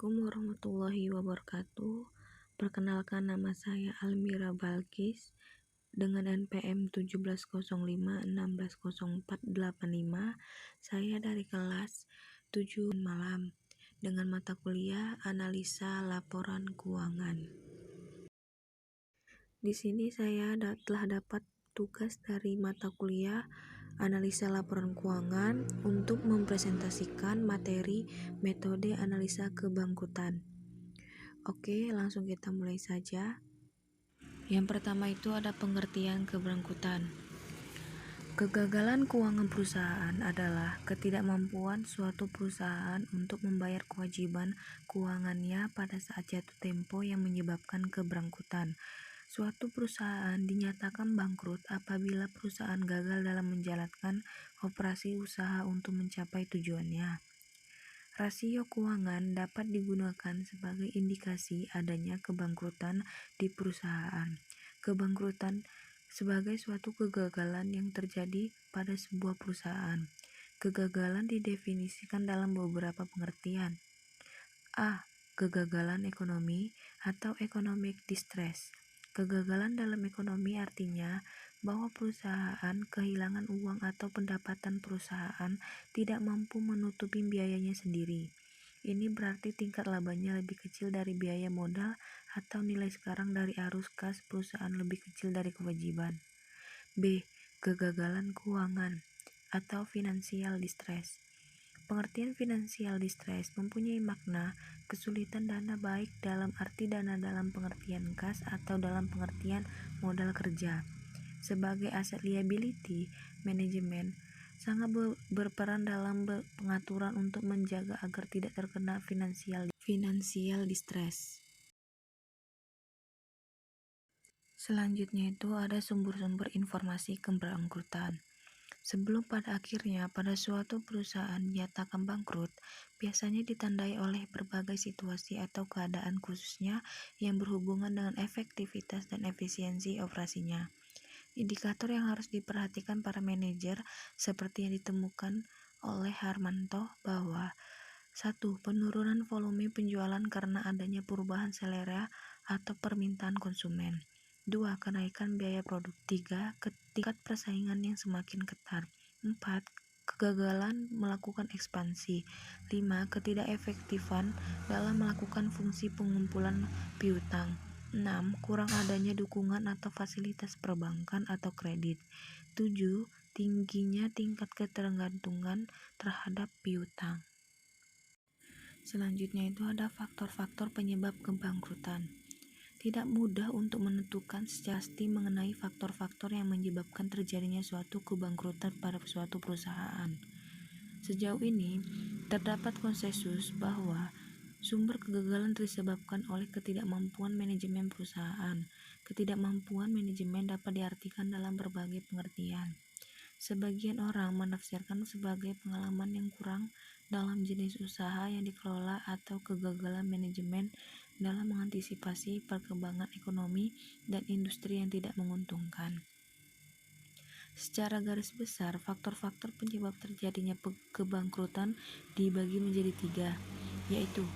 Assalamualaikum warahmatullahi wabarakatuh. Perkenalkan, nama saya Almira Balkis dengan NPM 1705160485. Saya dari kelas 7 malam dengan mata kuliah Analisa Laporan Keuangan. Di sini saya telah dapat tugas dari mata kuliah Analisa Laporan Keuangan untuk mempresentasikan materi metode analisa kebangkrutan. Oke, langsung kita mulai saja. Yang pertama itu ada pengertian kebangkrutan. Kegagalan keuangan perusahaan adalah ketidakmampuan suatu perusahaan untuk membayar kewajiban keuangannya pada saat jatuh tempo yang menyebabkan kebangkrutan. Suatu perusahaan dinyatakan bangkrut apabila perusahaan gagal dalam menjalankan operasi usaha untuk mencapai tujuannya. Rasio keuangan dapat digunakan sebagai indikasi adanya kebangkrutan di perusahaan. Kebangkrutan sebagai suatu kegagalan yang terjadi pada sebuah perusahaan. Kegagalan didefinisikan dalam beberapa pengertian. A. Kegagalan ekonomi atau economic distress. Kegagalan dalam ekonomi artinya bahwa perusahaan kehilangan uang atau pendapatan perusahaan tidak mampu menutupi biayanya sendiri. Ini berarti tingkat labanya lebih kecil dari biaya modal atau nilai sekarang dari arus kas perusahaan lebih kecil dari kewajiban. B. Kegagalan keuangan atau financial distress. Pengertian financial distress mempunyai makna kesulitan dana, baik dalam arti dana dalam pengertian kas atau dalam pengertian modal kerja. Sebagai aset liability management sangat berperan dalam pengaturan untuk menjaga agar tidak terkena financial distress. Selanjutnya itu ada sumber-sumber informasi kebangkrutan. Sebelum pada akhirnya pada suatu perusahaan dinyatakan bangkrut, biasanya ditandai oleh berbagai situasi atau keadaan khususnya yang berhubungan dengan efektivitas dan efisiensi operasinya. Indikator yang harus diperhatikan para manajer seperti yang ditemukan oleh Harmanto bahwa 1. Penurunan volume penjualan karena adanya perubahan selera atau permintaan konsumen. 2. Kenaikan biaya produk. 3. Tingkat persaingan yang semakin ketat. 4. Kegagalan melakukan ekspansi. 5. Ketidakefektifan dalam melakukan fungsi pengumpulan piutang. 6. Kurang adanya dukungan atau fasilitas perbankan atau kredit. 7. Tingginya tingkat ketergantungan terhadap piutang. Selanjutnya itu ada faktor-faktor penyebab kebangkrutan. Tidak mudah untuk menentukan secara pasti mengenai faktor-faktor yang menyebabkan terjadinya suatu kebangkrutan pada suatu perusahaan. Sejauh ini, terdapat konsensus bahwa sumber kegagalan disebabkan oleh ketidakmampuan manajemen perusahaan. Ketidakmampuan manajemen dapat diartikan dalam berbagai pengertian. Sebagian orang menafsirkan sebagai pengalaman yang kurang dalam jenis usaha yang dikelola atau kegagalan manajemen dalam mengantisipasi perkembangan ekonomi dan industri yang tidak menguntungkan. Secara garis besar, faktor-faktor penyebab terjadinya kebangkrutan dibagi menjadi 3, yaitu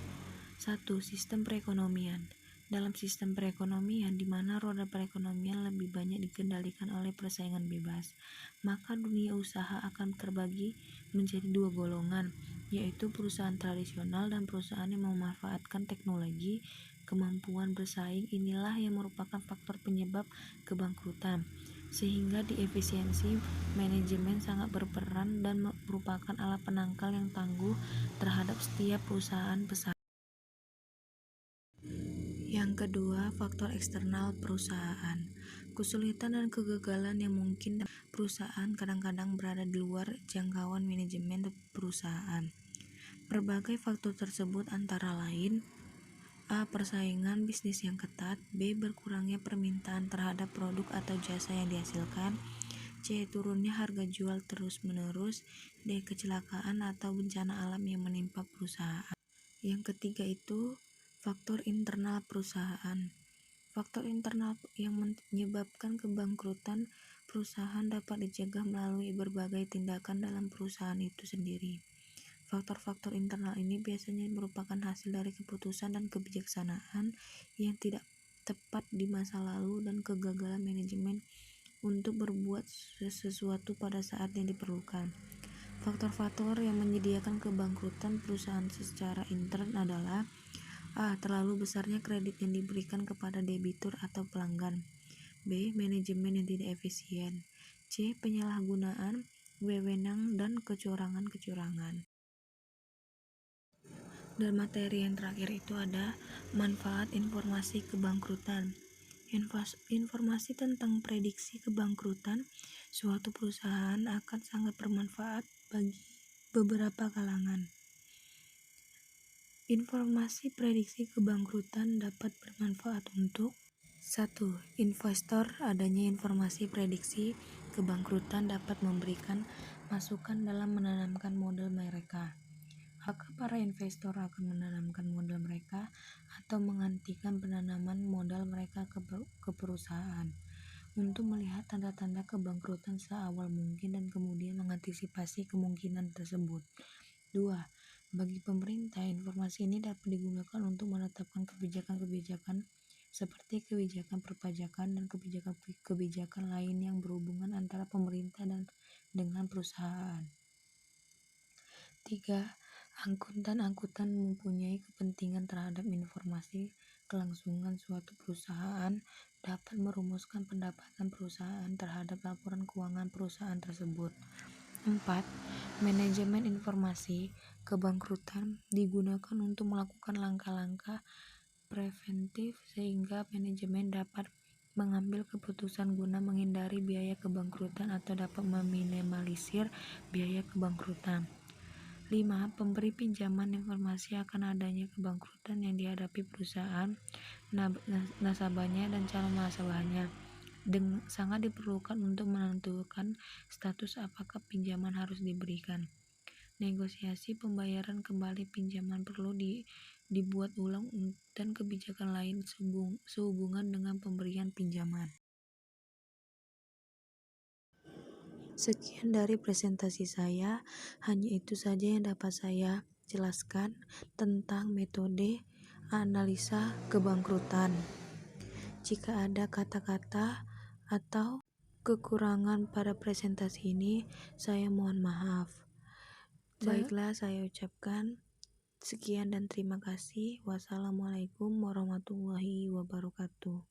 1. Sistem perekonomian. Dalam sistem perekonomian di mana roda perekonomian lebih banyak dikendalikan oleh persaingan bebas, maka dunia usaha akan terbagi menjadi 2 golongan, yaitu perusahaan tradisional dan perusahaan yang memanfaatkan teknologi. Kemampuan bersaing inilah yang merupakan faktor penyebab kebangkrutan, sehingga di efisiensi manajemen sangat berperan dan merupakan alat penangkal yang tangguh terhadap setiap perusahaan besar. Yang kedua, faktor eksternal perusahaan. Kesulitan dan kegagalan yang mungkin perusahaan kadang-kadang berada di luar jangkauan manajemen perusahaan. Berbagai faktor tersebut antara lain: A. Persaingan bisnis yang ketat. B. Berkurangnya permintaan terhadap produk atau jasa yang dihasilkan. C. Turunnya harga jual terus-menerus. D. Kecelakaan atau bencana alam yang menimpa perusahaan. Yang ketiga itu faktor internal perusahaan. Faktor internal yang menyebabkan kebangkrutan perusahaan dapat dicegah melalui berbagai tindakan dalam perusahaan itu sendiri. Faktor-faktor internal ini biasanya merupakan hasil dari keputusan dan kebijaksanaan yang tidak tepat di masa lalu dan kegagalan manajemen untuk berbuat sesuatu pada saat yang diperlukan. Faktor-faktor yang menyediakan kebangkrutan perusahaan secara intern adalah: A. Terlalu besarnya kredit yang diberikan kepada debitur atau pelanggan. B. Manajemen yang tidak efisien. C. Penyalahgunaan wewenang dan kecurangan-kecurangan. Dan materi yang terakhir itu ada manfaat informasi kebangkrutan. Informasi tentang prediksi kebangkrutan suatu perusahaan akan sangat bermanfaat bagi beberapa kalangan. Informasi prediksi kebangkrutan dapat bermanfaat untuk: 1. Investor. Adanya informasi prediksi kebangkrutan dapat memberikan masukan dalam menanamkan modal mereka. Apakah para investor akan menanamkan modal mereka atau menghentikan penanaman modal mereka ke perusahaan untuk melihat tanda-tanda kebangkrutan seawal mungkin dan kemudian mengantisipasi kemungkinan tersebut. 2. Bagi pemerintah, informasi ini dapat digunakan untuk menetapkan kebijakan-kebijakan seperti kebijakan perpajakan dan kebijakan-kebijakan lain yang berhubungan antara pemerintah dan dengan perusahaan. 3. Angkutan mempunyai kepentingan terhadap informasi kelangsungan suatu perusahaan dapat merumuskan pendapatan perusahaan terhadap laporan keuangan perusahaan tersebut. 4. Manajemen informasi kebangkrutan digunakan untuk melakukan langkah-langkah preventif sehingga manajemen dapat mengambil keputusan guna menghindari biaya kebangkrutan atau dapat meminimalisir biaya kebangkrutan. 5. Pemberi pinjaman informasi akan adanya kebangkrutan yang dihadapi perusahaan, nasabahnya, dan calon nasabahnya. Sangat diperlukan untuk menentukan status apakah pinjaman harus diberikan. Negosiasi pembayaran kembali pinjaman perlu dibuat ulang dan kebijakan lain sehubungan dengan pemberian pinjaman. Sekian dari presentasi saya, hanya itu saja yang dapat saya jelaskan tentang metode analisa kebangkrutan. Jika ada kata-kata atau kekurangan pada presentasi ini, saya mohon maaf. Baiklah, saya ucapkan sekian dan terima kasih. Wassalamualaikum warahmatullahi wabarakatuh.